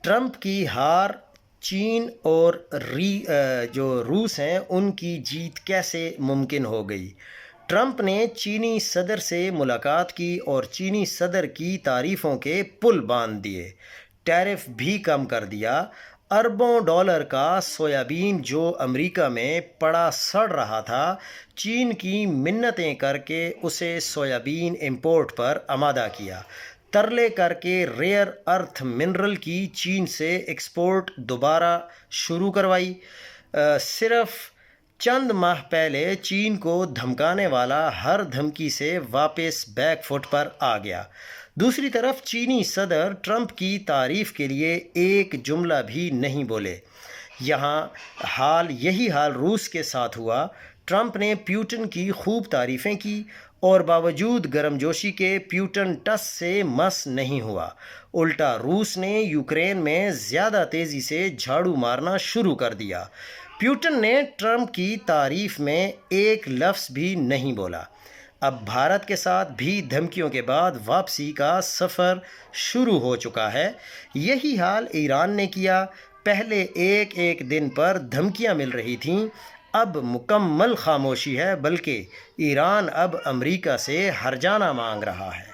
Trump کی ہار چین اور جو روس ہیں ان کی جیت کیسے ممکن ہو گئی؟ ٹرمپ نے چینی صدر سے ملاقات کی اور چینی صدر کی تعریفوں کے پل باندھ دیے، ٹیرف بھی کم کر دیا۔ اربوں ڈالر کا سویابین جو امریکہ میں پڑا سڑ رہا تھا، چین کی منتیں کر کے اسے سویابین امپورٹ پر آمادہ کیا، ترلے کر کے ریئر ارتھ منرل کی چین سے ایکسپورٹ دوبارہ شروع کروائی۔ صرف چند ماہ پہلے چین کو دھمکانے والا ہر دھمکی سے واپس بیک فٹ پر آ گیا۔ دوسری طرف چینی صدر ٹرمپ کی تعریف کے لیے ایک جملہ بھی نہیں بولے۔ یہی حال روس کے ساتھ ہوا۔ ٹرمپ نے پیوٹن کی خوب تعریفیں کی اور باوجود گرم جوشی کے پیوٹن ٹس سے مس نہیں ہوا۔ الٹا روس نے یوکرین میں زیادہ تیزی سے جھاڑو مارنا شروع کر دیا۔ پیوٹن نے ٹرمپ کی تعریف میں ایک لفظ بھی نہیں بولا۔ اب بھارت کے ساتھ بھی دھمکیوں کے بعد واپسی کا سفر شروع ہو چکا ہے۔ یہی حال ایران نے کیا۔ پہلے ایک ایک دن پر دھمکیاں مل رہی تھیں، اب مکمل خاموشی ہے، بلکہ ایران اب امریکہ سے ہرجانہ مانگ رہا ہے۔